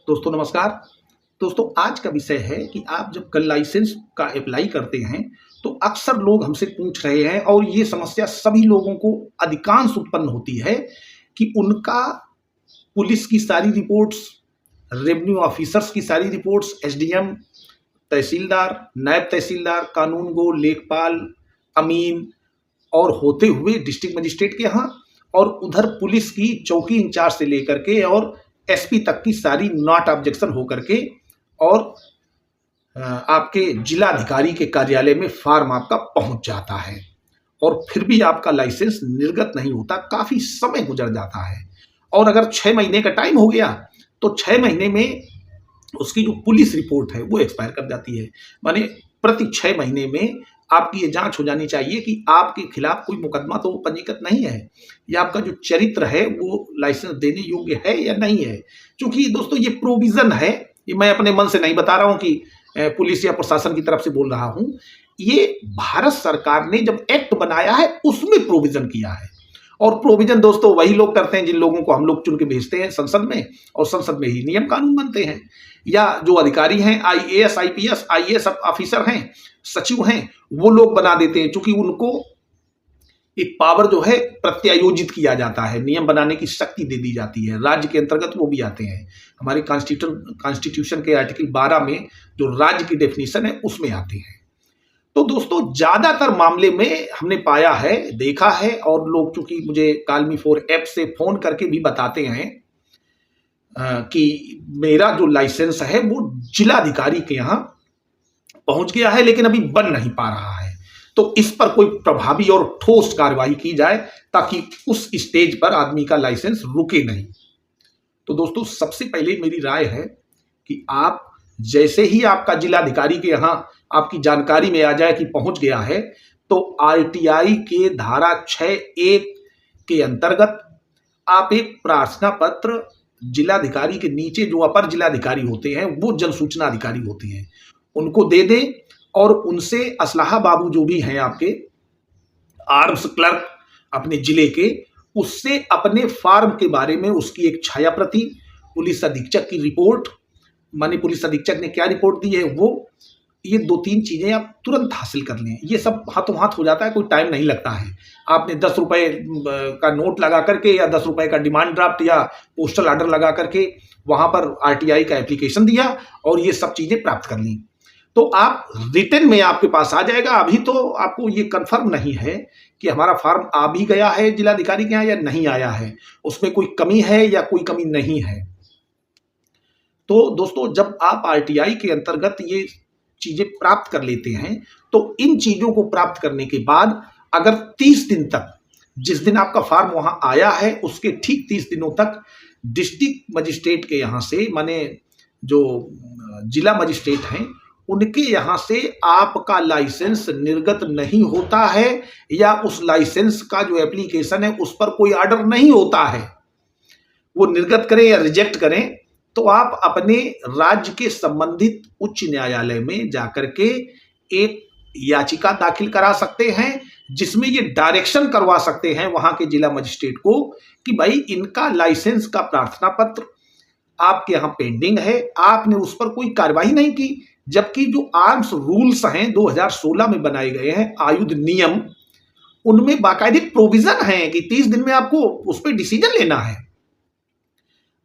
दोस्तों नमस्कार। दोस्तों आज का विषय है कि आप जब कल लाइसेंस का अप्लाई करते हैं तो अक्सर लोग हमसे पूछ रहे हैं और ये समस्या सभी लोगों को अधिकांश उत्पन्न होती है कि उनका पुलिस की सारी रिपोर्ट्स, रेवेन्यू ऑफिसर्स की सारी रिपोर्ट्स, एसडीएम, तहसीलदार, नायब तहसीलदार, कानूनगो, लेखपाल, अमीन और होते हुए डिस्ट्रिक्ट मजिस्ट्रेट के यहाँ और उधर पुलिस की चौकी इंचार्ज से लेकर के और एसपी तक की सारी नॉट ऑब्जेक्शन होकर के और आपके जिलाधिकारी के कार्यालय में फॉर्म आपका पहुंच जाता है और फिर भी आपका लाइसेंस निर्गत नहीं होता। काफी समय गुजर जाता है और अगर 6 महीने का टाइम हो गया तो 6 महीने में उसकी जो पुलिस रिपोर्ट है वो एक्सपायर कर जाती है। माने प्रति 6 महीने में आपकी ये जांच हो जानी चाहिए कि आपके खिलाफ कोई मुकदमा तो पंजीकृत नहीं है या आपका जो चरित्र है वो लाइसेंस देने योग्य है या नहीं है। क्योंकि दोस्तों ये प्रोविजन है, ये मैं अपने मन से नहीं बता रहा हूँ कि पुलिस या प्रशासन की तरफ से बोल रहा हूँ। ये भारत सरकार ने जब एक्ट बनाया है उसमें प्रोविजन किया है और प्रोविजन दोस्तों वही लोग करते हैं जिन लोगों को हम लोग चुन के भेजते हैं संसद में और संसद में ही नियम कानून बनते हैं। या जो अधिकारी हैं, आईएएस, आईपीएस, आईएएस ऑफिसर हैं, सचिव हैं, वो लोग बना देते हैं। चूंकि उनको एक पावर जो है प्रत्यायोजित किया जाता है, नियम बनाने की शक्ति दे दी जाती है, राज्य के अंतर्गत वो भी आते हैं। हमारे कॉन्स्टिट्यूशन के आर्टिकल 12 में जो राज्य की डेफिनेशन है उसमें आते हैं। तो दोस्तों ज्यादातर मामले में हमने पाया है, देखा है और लोग चूंकि मुझे कॉल मी फॉर ऐप से फोन करके भी बताते हैं कि मेरा जो लाइसेंस है वो जिलाधिकारी के यहाँ पहुंच गया है लेकिन अभी बन नहीं पा रहा है। तो इस पर कोई प्रभावी और ठोस कार्रवाई की जाए ताकि उस स्टेज पर आदमी का लाइसेंस रुके नहीं। तो दोस्तों सबसे पहले मेरी राय है कि आप जैसे ही आपका जिलाधिकारी के यहाँ आपकी जानकारी में आ जाए कि पहुंच गया है तो आरटीआई के धारा 6(1) के अंतर्गत आप एक प्रार्थना पत्र जिलाधिकारी के नीचे जो अपर जिलाधिकारी होते हैं वो जन सूचना अधिकारी होते हैं उनको दे दें और उनसे असलाहा बाबू जो भी हैं आपके आर्म्स क्लर्क अपने जिले के, उससे अपने फार्म के बारे में उसकी एक छाया प्रति, पुलिस अधीक्षक की रिपोर्ट, माने पुलिस अधीक्षक ने क्या रिपोर्ट दी है वो, ये 2-3 चीजें आप तुरंत हासिल कर लें। ये सब हाथों हाथ हो जाता है, कोई टाइम नहीं लगता है। आपने 10 रुपए का नोट लगा करके या 10 रुपए का डिमांड ड्राफ्ट या पोस्टल ऑर्डर लगा करके वहां पर आरटीआई का एप्लीकेशन दिया और ये सब चीजें प्राप्त कर ली तो आप रिटर्न में आपके पास आ जाएगा। अभी तो आपको ये कंफर्म नहीं है कि हमारा फॉर्म आ भी गया है जिलाधिकारी के यहाँ या नहीं आया है, उसमें कोई कमी है या कोई कमी नहीं है। तो दोस्तों जब आप आरटीआई के अंतर्गत ये चीजें प्राप्त कर लेते हैं तो इन चीजों को प्राप्त करने के बाद अगर 30 दिन तक, जिस दिन आपका फॉर्म वहां आया है उसके ठीक 30 दिनों तक डिस्ट्रिक्ट मजिस्ट्रेट के यहाँ से, माने जो जिला मजिस्ट्रेट हैं उनके यहाँ से आपका लाइसेंस निर्गत नहीं होता है या उस लाइसेंस का जो एप्लीकेशन है उस पर कोई ऑर्डर नहीं होता है, वो निर्गत करें या रिजेक्ट करें, तो आप अपने राज्य के संबंधित उच्च न्यायालय में जाकर के एक याचिका दाखिल करा सकते हैं जिसमें ये डायरेक्शन करवा सकते हैं वहां के जिला मजिस्ट्रेट को कि भाई इनका लाइसेंस का प्रार्थना पत्र आपके यहाँ पेंडिंग है, आपने उस पर कोई कार्रवाई नहीं की। जबकि जो आर्म्स रूल्स हैं 2016 में बनाए गए हैं, आयुध नियम, उनमें बाकायदे प्रोविजन है कि 30 दिन में आपको उस पर डिसीजन लेना है।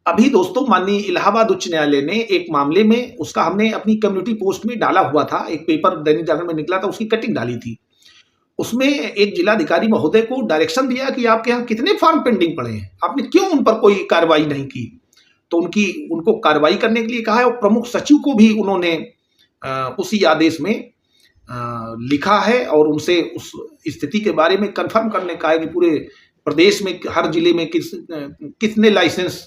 अभी दोस्तों माननीय इलाहाबाद उच्च न्यायालय ने एक मामले में, उसका हमने अपनी कम्युनिटी पोस्ट में डाला हुआ था, एक पेपर दैनिक जागरण में निकला था, उसकी कटिंग डाली थी। उसमें एक जिलाधिकारी महोदय को डायरेक्शन दिया कि आपके यहाँ कितने फॉर्म पेंडिंग पड़े हैं, आपने क्यों उन पर कोई कार्रवाई नहीं की। तो उनको कार्रवाई करने के लिए कहा है और प्रमुख सचिव को भी उन्होंने उसी आदेश में लिखा है और उनसे उस स्थिति के बारे में कंफर्म करने का है कि पूरे प्रदेश में हर जिले में कितने लाइसेंस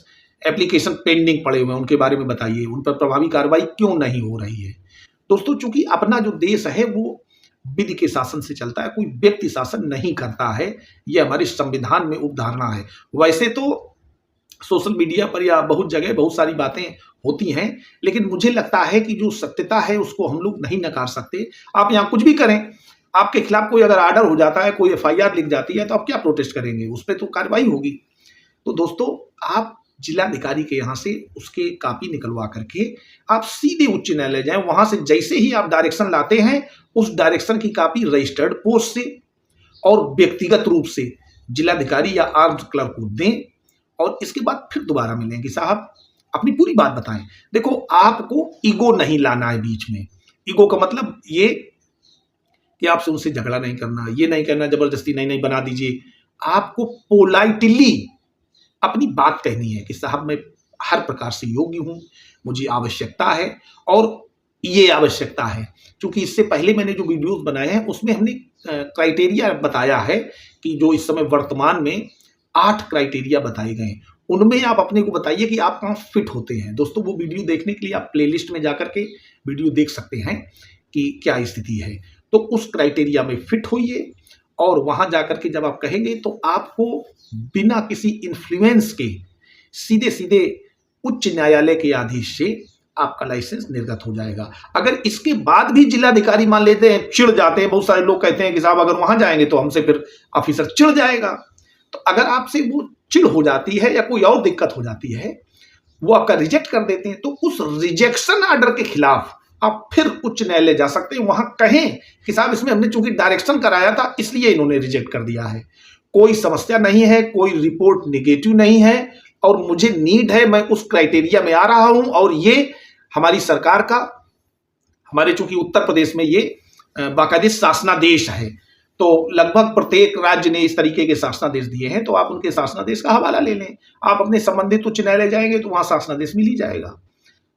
एप्लीकेशन पेंडिंग पड़े हुए हैं उनके बारे में बताइए, उन पर प्रभावी कार्रवाई क्यों नहीं हो रही है। दोस्तों चूंकि अपना जो देश है वो विधि के शासन से चलता है, कोई व्यक्ति शासन नहीं करता है, ये हमारे संविधान में उपधारणा है। वैसे तो सोशल मीडिया पर या बहुत जगह बहुत सारी बातें होती हैं लेकिन मुझे लगता है कि जो सत्यता है उसको हम लोग नहीं नकार सकते। आप यहाँ कुछ भी करें, आपके खिलाफ कोई अगर ऑर्डर हो जाता है, कोई एफआईआर लिख जाती है तो आप क्या प्रोटेस्ट करेंगे, उस पर तो कार्रवाई होगी। तो दोस्तों आप जिलाधिकारी के यहाँ से उसके कापी निकलवा करके आप सीधे उच्च न्यायालय जाएं। वहां से जैसे ही आप डायरेक्शन लाते हैं, उस डायरेक्शन की कापी रजिस्टर्ड पोस्ट से और व्यक्तिगत रूप से जिलाधिकारी या आर्म्स क्लर्क को दें और इसके बाद फिर दोबारा मिलेंगे। साहब अपनी पूरी बात बताएं। देखो, आपको ईगो नहीं लाना है बीच में। ईगो का मतलब ये कि आपसे उनसे झगड़ा नहीं करना, ये नहीं करना जबरदस्ती नहीं बना दीजिए। आपको पोलाइटली अपनी बात कहनी है कि साहब मैं हर प्रकार से योग्य हूं, मुझे आवश्यकता है और ये आवश्यकता है। क्योंकि इससे पहले मैंने जो वीडियोस बनाए हैं उसमें हमने क्राइटेरिया बताया है कि जो इस समय वर्तमान में 8 क्राइटेरिया बताए गए, उनमें आप अपने को बताइए कि आप कहाँ फिट होते हैं। दोस्तों, वो वीडियो देखने के लिए आप प्लेलिस्ट में जाकर के वीडियो देख सकते हैं कि क्या स्थिति है। तो उस क्राइटेरिया में फिट होइए और वहां जाकर के जब आप कहेंगे तो आपको बिना किसी इन्फ्लुएंस के सीधे सीधे उच्च न्यायालय के आदेश से आपका लाइसेंस निर्गत हो जाएगा। अगर इसके बाद भी जिलाधिकारी मान लेते हैं, चिढ़ जाते हैं, बहुत सारे लोग कहते हैं कि साहब अगर वहां जाएंगे तो हमसे फिर ऑफिसर चिढ़ जाएगा। तो अगर आपसे वो चिढ़ हो जाती है या कोई और दिक्कत हो जाती है, वो आपका रिजेक्ट कर देते हैं, तो उस रिजेक्शन ऑर्डर के खिलाफ आप फिर उच्च न्यायालय जा सकते हैं। वहां कहें कि साहब इसमें हमने चूंकि डायरेक्शन कराया था इसलिए इन्होंने रिजेक्ट कर दिया है। कोई समस्या नहीं है, कोई रिपोर्ट निगेटिव नहीं है और मुझे नीड है, मैं उस क्राइटेरिया में आ रहा हूं और ये हमारी सरकार का, हमारे चूंकि उत्तर प्रदेश में ये बाकायदे शासनादेश है, तो लगभग प्रत्येक राज्य ने इस तरीके के शासनादेश दिए हैं, तो आप उनके शासनादेश का हवाला ले लें। आप अपने संबंधित उच्च न्यायालय जाएंगे तो वहां शासनादेश मिल ही जाएगा।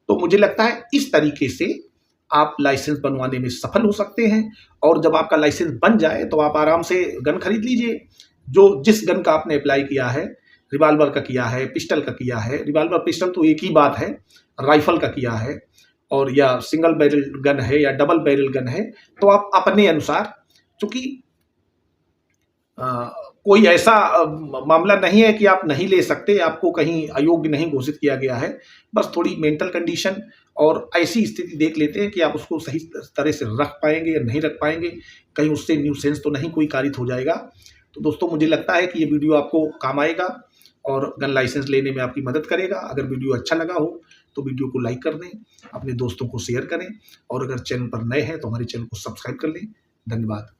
तो मुझे लगता है इस तरीके से आप लाइसेंस बनवाने में सफल हो सकते हैं और जब आपका लाइसेंस बन जाए तो आप आराम से गन खरीद लीजिए। जो जिस गन का आपने अप्लाई किया है, रिवाल्वर का किया है, पिस्टल का किया है, रिवाल्वर पिस्टल तो एक ही बात है, राइफल का किया है और या सिंगल बैरल गन है या डबल बैरल गन है, तो आप अपने अनुसार, चूंकि कोई ऐसा मामला नहीं है कि आप नहीं ले सकते, आपको कहीं अयोग्य नहीं घोषित किया गया है, बस थोड़ी मेंटल कंडीशन और ऐसी स्थिति देख लेते हैं कि आप उसको सही तरह से रख पाएंगे या नहीं रख पाएंगे, कहीं उससे न्यूसेंस तो नहीं कोई कारित हो जाएगा। तो दोस्तों, मुझे लगता है कि ये वीडियो आपको काम आएगा और गन लाइसेंस लेने में आपकी मदद करेगा। अगर वीडियो अच्छा लगा हो तो वीडियो को लाइक कर दें, अपने दोस्तों को शेयर करें और अगर चैनल पर नए हैं तो हमारे चैनल को सब्सक्राइब कर लें। धन्यवाद।